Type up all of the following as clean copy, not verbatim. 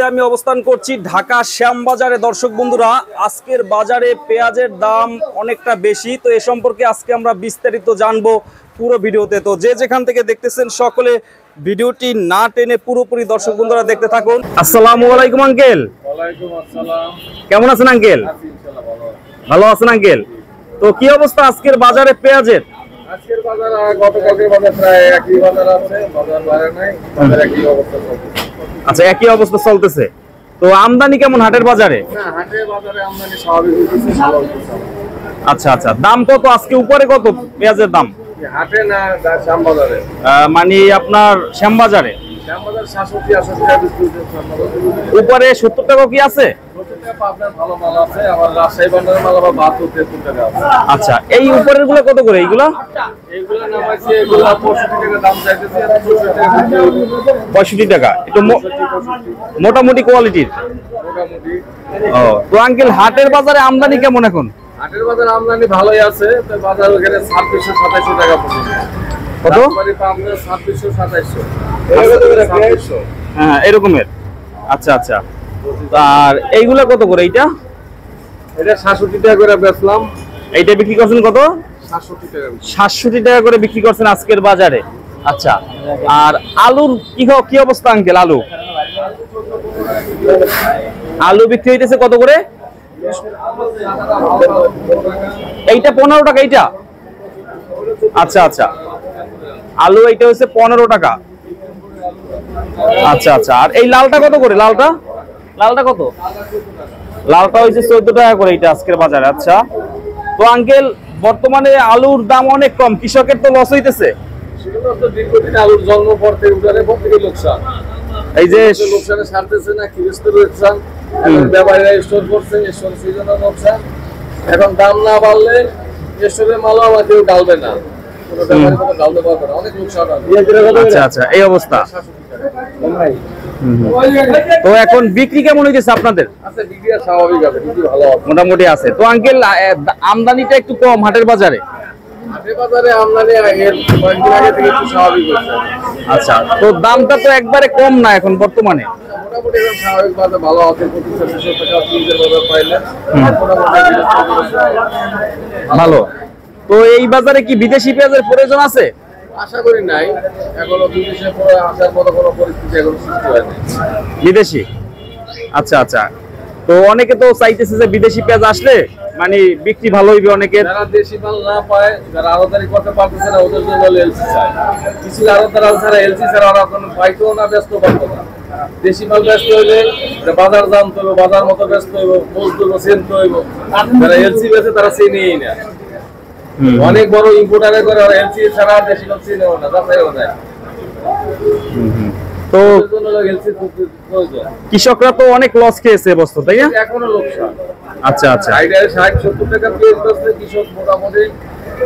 মুহূর্তে আমি অবস্থান করছি ঢাকা শ্যামবাজারে। দর্শক বন্ধুরা, আজকের বাজারে পেঁয়াজের দাম অনেকটা বেশি, তো এ সম্পর্কে আজকে আমরা বিস্তারিত জানবো পুরো ভিডিওতে। তো যে যেখান থেকে দেখতেছেন সকলে ভিডিওটি না টেনে পুরোপুরি দর্শক বন্ধুরা দেখতে থাকুন। আসসালামু আলাইকুম আঙ্কেল। ওয়ালাইকুম আসসালাম। কেমন আছেন আঙ্কেল? ইনশাআল্লাহ ভালো। ভালো আছেন আঙ্কেল? তো কি অবস্থা আজকের বাজারে পেঁয়াজের? আজকের বাজার গতকালকের বাজার প্রায় একই বাজার আছে, বাজার বাড়ে নাই, বাজার একই অবস্থা চলছে। আচ্ছা, একই অবস্থা চলতেছে। তো আমদানি কেমন হাটের বাজারে? না, হাটের বাজারে আমদানি স্বাভাবিক হচ্ছে, ভালো হচ্ছে। আচ্ছা আচ্ছা, দাম কত আজকে? উপরে কত পেঁয়াজের দাম? হাটে না, শ্যামবাজারে। মানে আপনার শ্যামবাজারে শ্যামবাজার 67-68 টাকা বিক্রি হচ্ছে শ্যামবাজারে। উপরে 70 টাকা কি আছে? 70 টাকা আপনার ভালো মাল আছে, আবার রাজশাহী বান্ডারের মাল আবার 72-73 টাকা আছে। আচ্ছা, এই উপরের গুলো কত করে? এইগুলা এইগুলা নামাইছে, এগুলা 65 টাকা দাম চাইতেছে, 64 টাকা বিক্রি হচ্ছে। 65 টাকা, একটু মোটামুটি কোয়ালিটির মোটামুটি। ও, তো আঙ্কেল হাটের বাজারে আমদানি কেমন এখন? হাটের বাজার আমদানি ভালোই আছে, তো বাজার ওখানে 2600-2700 টাকা পড়ছে। কত? বাড়ি পাবনা 2600-2700। হ্যাঁ, এরকমের। আচ্ছা আচ্ছা, আর এইগুলা কত করে? এইটা এটা 67 টাকা করে বেচলাম। এইটা বিক্রি করছেন কত? 67 টাকা। 67 টাকা করে বিক্রি করছেন আজকের বাজারে। আচ্ছা, আর আলুর কি অবস্থা আঙ্কেল? আলু বিক্রি হইতেছে কত করে? এইটা 15 টাকা। এইটা আচ্ছা আচ্ছা, আলু এইটা হচ্ছে 15 টাকা। আচ্ছা আচ্ছা, আর এই লালটা কত করে? লালটা কত? লালটা হচ্ছে 14 টাকা করে এইটা আজকের বাজারে। আচ্ছা, তো আঙ্কেল বর্তমানে আলুর দাম অনেক কম, কৃষকের তো লস হইতেছে। সেগুলো তো দীর্ঘদিন আলুর জন্ম পর থেকে উঠানে পর থেকে লোকসান। এই যে লোকসানে ছাড়তেছে না, কিস্তির লোকসান, ব্যবসায়ীরা স্টোর করছে, স্টোর সিজনের লোকসান। এখন দাম না বাড়লে স্টোরের মালও আমার কেউ ডালবে না, কোনো ব্যাপারে কোনো ডালতে পারবে না, অনেক লোকসান হবে। আচ্ছা আচ্ছা, এই অবস্থা। তো এখন বিক্রি কেমন হইতেছে আপনাদের? আচ্ছা, বিক্রি স্বাভাবিক আছে, বিক্রি ভালো হবে, মোটামুটি আছে। তো আঙ্কেল আমদানিটা একটু কম হাটের বাজারে। হাটের বাজারে আমদানি এর কয়েকদিন আগে থেকে একটু স্বাভাবিক হচ্ছে। আচ্ছা, তো দামটা তো একবারে কম না এখন বর্তমানে? মোটামুটি এখন স্বাভাবিক বাজার ভালো আছে, 2500 টাকা ফ্রিজের বাজার পাইলে ভালো। তো এই বাজারে কি বিদেশি পেঁয়াজের প্রয়োজন আছে? আশা করি নাই, এখনো বিদেশে পরে আসার মতো কোনো পরিস্থিতি এখন সৃষ্টি হয়নি। বিদেশি, আচ্ছা আচ্ছা। তো অনেকে তো চাইতেছে যে বিদেশি পেঁয়াজ আসলে মানে বিক্রি ভালো হইবে অনেকের। যারা দেশি মাল না পায়, যারা আড়তদারি করতে পারতেছে না, ওদের জন্য এলসি চায়। কিছু আড়তদার ছাড়া এলসি ছাড়া ওরা কোনো পাইতেও না, ব্যস্ত পারতো না। দেশি মাল ব্যস্ত হইলে বাজার জানতে হবে, বাজার মতো ব্যস্ত হইব, মজদুর চিনতে হইব। যারা এলসি বেছে তারা চিনেই না। অনেক বড় ইম্পোর্টারে করে ওরা এলসি ছাড়া দেশি মাল চিনেও না, যাচাইও না। তো এলসি খুব প্রয়োজন। কৃষকরা তো অনেক লস খেয়েছে বস্তু, তাই না? এখনো লোকসান। আচ্ছা আচ্ছা, 60-70 টাকা পেঁয়াজ বেচলে কৃষক মোটামুটি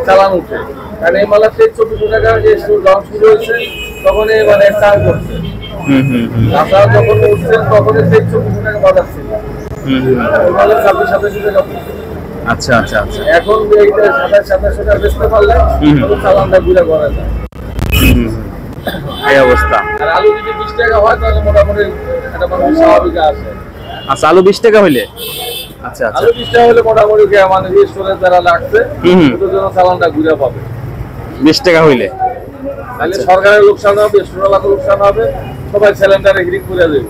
চালান উঠে, কারণ এই মালার 2400 টাকা যে দাম শুরু হয়েছে তখন মানে চাল করছে। রাস্তা যখন উঠছে তখন 2400 টাকা বাজার ছিল, মালের 26-27 টাকা। আচ্ছা আচ্ছা আচ্ছা, এখন এইটা 27-28 টাকা বেচতে পারলে চালানটা ঘুরে করা যায়। এই অবস্থা। আর আলু যদি 20 টাকা হয় তাহলে মোটামুটি একটা মানুষ স্বাভাবিক আসে। আচ্ছা, আলু 20 টাকা হইলে? আচ্ছা আচ্ছা, আলু 20 টাকা হলে মোটামুটি মানে স্টোরে যারা লাগছে ওদের জন্য চালানটা ঘুরে পাবে 20 টাকা হইলে। তাহলে সরকারের লোকসান হবে, স্টোরওয়ালাদের লোকসান হবে, সবাই সিলিন্ডারে হিরিক করে দেবে।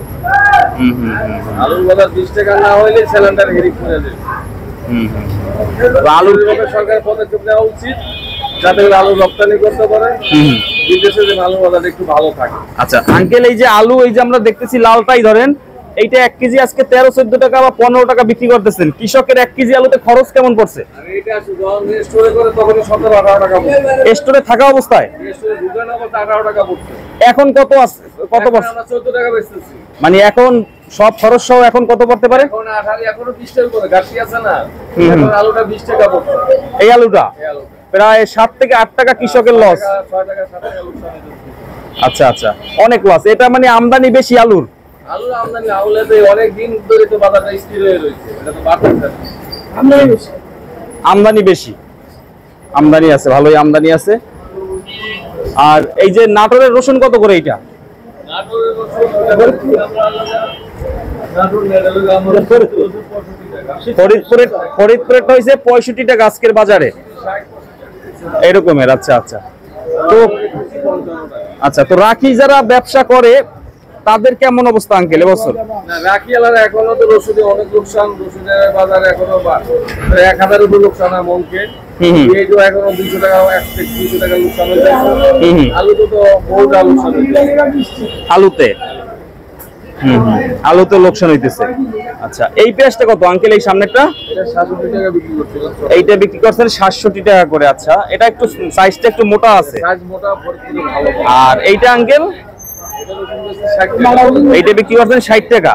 আলুর বাজার 20 টাকা না হইলে সিলিন্ডারে হিরিক করে দেবে। আলুর সরকারের পদক্ষেপ নেওয়া উচিত যাতে আলু রপ্তানি করতে পারে, বিদেশে যে আলু বাজার একটু ভালো থাকে। আচ্ছা আঙ্কেল, এই যে আলু, এই যে আমরা দেখতেছি লালটাই ধরেন, এইটা 1 কেজি আজকে 13-14 টাকা বা 15 টাকা বিক্রি করতেছেন। কৃষকের 1 কেজি আলুতে খরচ কেমন পড়ছে? আর এটা যখন স্টোরে করে তখন 17-18 টাকা পড়ছে। স্টোরে থাকা অবস্থায় স্টোরে ঢুকানো অবস্থায় 18 টাকা পড়ছে। এখন কত আছে? কত পড়ছে? আমরা 14 টাকা বেচতেছি। মানে এখন সব খরচ সহ এখন কত পড়তে পারে? এখন 18 এখনো 20 টাকা করে ঘাটতি আছে না, এখন আলুটা 20 টাকা পড়ছে। এই আলুটা প্রায় 7 থেকে 8 টাকা কৃষকের লস। 6 টাকা 7 টাকা লোকসান হচ্ছে। আচ্ছা আচ্ছা, অনেক লস। এটা মানে আমদানি বেশি আলুর। আলুর আমদানি আউলেতে অনেক দিন ধরে তো বাজারটা স্থির হয়ে রয়েছে, এটা তো বাড়তেছে না। আমদানি বেশি, আমদানি আছে, ভালোই আমদানি আছে। আর এই যে নাটোরের রসুন কত করে? এইটা নাটোরের রসুন ফরিদপুরেরটা হয়েছে 65 টাকা আজকের বাজারে এরকমের। আচ্ছা আচ্ছা, তো আচ্ছা, তো রাখি যারা ব্যবসা করে তাদের কেমন অবস্থা আঙ্কেল এবছর? রাখি এলাকায় এখনো তো রসুনে অনেক লোকসান, রসুনের বাজারে এখনো 1000 উপর লোকসান মনকে। এইটা এখনো 200 টাকা 200 টাকা লোকসান হয়ে যাচ্ছে। আলুতে তো বহুটা লোকসান হয়েছে। আলুতে লোকসান হইতেছে। আচ্ছা, এই পেঁয়াজটা কত আঙ্কেল? এই সামনেরটা এটা 67 টাকা বিক্রি করছিলাম। এইটা বিক্রি করছেন 67 টাকা করে। আচ্ছা, এটা একটু সাইজটা একটু মোটা আছে। সাইজ মোটা, ফরিদপুরে ভালো। আর এইটা আঙ্কেল? এটা রসুন বেচছে 60 টাকা। এইটা বিক্রি করছেন 60 টাকা।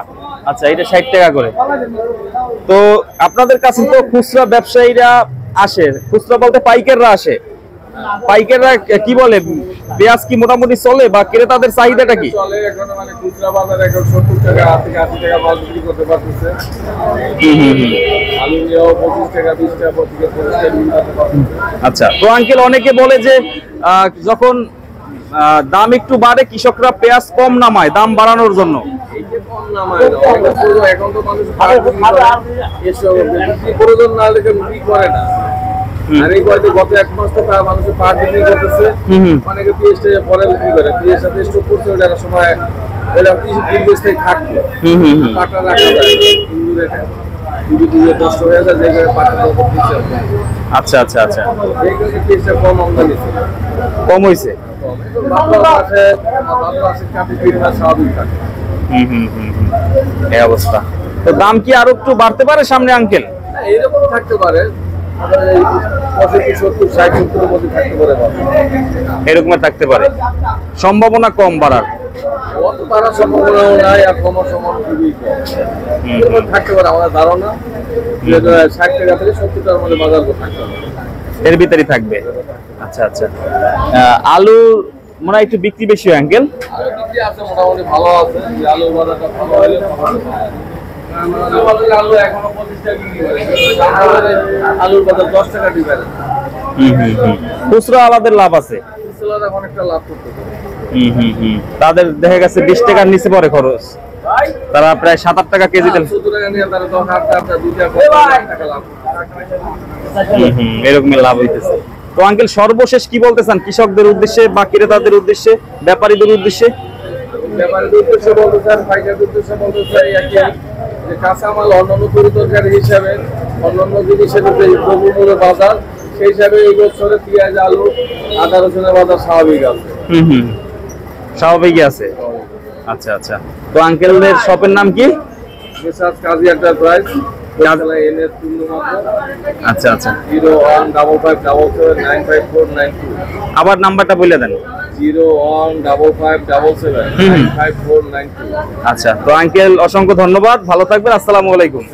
আচ্ছা, এটা 60 টাকা করে। তো আপনাদের কাছে তো খুচরা ব্যবসায়ীরা আসে, খুচরা বলতে পাইকাররা আসে। পাইকাররা কি বলে, পেঁয়াজ কি মোটামুটি চলে বা ক্রেতাদের চাহিদাটা কি? চলে এখন, মানে খুচরা বাজারে এখন 70 টাকা থেকে 80 টাকা মাল বিক্রি করতে পারতেছে। আলু নিয়েও 25 টাকা 20 টাকা প্রতি কেজি বিক্রি করতে পারতেছে। আচ্ছা, তো আঙ্কেল অনেকে বলে যে যখন দাম একটু বাড়ে কৃষকরা পেঁয়াজ কম নামায় দাম বাড়ানোর জন্য। এইটা কম নামায় না, অনেকটা পুরো এখন তো মানুষ এসব বিক্রি প্রয়োজন না হলে কেউ বিক্রি করে না। আর এই কয়েকদিন গত 1 মাস তো মানুষের পাট বিক্রি করতেছে, অনেকে পেঁয়াজটা পরে বিক্রি করে। পেঁয়াজটা স্টক করছে, ওটা একটা সময় এরকম কিছু পেঁয়াজটাই থাকতো, পাটটা রাখা যায় কিন্তু দেখেন নষ্ট হয়ে যায়, যে পাটটা দিচ্ছে। আচ্ছা আচ্ছা আচ্ছা, এই কারণে পেঁয়াজটা কম আমদানি কম হয়েছে। এই অবস্থা, তো দাম কি আরো একটু বাড়তে পারে সামনে আঙ্কেল? এইরকম থাকতে পারে, 65, 70, 60, 70 মধ্যে থাকতে পারে। এরকমের থাকতে পারে, সম্ভাবনা কম বাড়ার। অত বাড়ার সম্ভাবনাও নাই, আর কমার সম্ভাবনা খুবই কম। থাকতে পারে আমাদের ধারণা, 60 টাকা থেকে 70 টাকার মধ্যে বাজার থাকতে পারে, এর ভিতরেই থাকবে। আচ্ছা আচ্ছা, আলু মনে হয় একটু বিক্রি বেশি হয় আঙ্কেল? আলু বিক্রি আছে মোটামুটি ভালো আছে। আলু বাজারটা ভালো হলে আলু এখনো 25 টাকা বিক্রি করে, আলুর বাজার 10 টাকা ডিফারেন্স। খুচরা আলাদের লাভ আছে, অনেকটা লাভ করতে পারে। তাদের দেখা গেছে 20 টাকার নিচে পড়ে খরচ, তারা প্রায় 7-8 টাকা কেজিতে। 14 টাকা নিয়ে তারা 10 টাকা 2 টাকা লাভ এরকমের লাভ হইতেছে। তো আঙ্কেল সর্বশেষ কি বলতে চান কৃষকদের উদ্দেশ্যে বা ক্রেতাদের উদ্দেশ্যে, ব্যাপারীদের উদ্দেশ্যে? ব্যাপারীদের উদ্দেশ্যে বলতে চান, পাইকারদের উদ্দেশ্যে বলতে চাই যে কাঁচামাল অন্যান্য তরিতরকারি হিসাবে, অন্যান্য জিনিসের যে দ্রব্যমূল্যের বাজার, সেই হিসাবে এই বছরে পেঁয়াজ, আলু, আদা, রসুনের বাজার স্বাভাবিক আছে। স্বাভাবিকই আছে। আচ্ছা আচ্ছা, তো আঙ্কেলদের শপের নাম কি? মেসার্স কাজী এন্টারপ্রাইজ, NS 3 আচ্ছা আচ্ছা, 01557795492। আবার নাম্বারটা বলে দেন। 01557795492। আচ্ছা, তো আঙ্কেল অসংখ্য ধন্যবাদ, ভালো থাকবেন, আসসালামু আলাইকুম।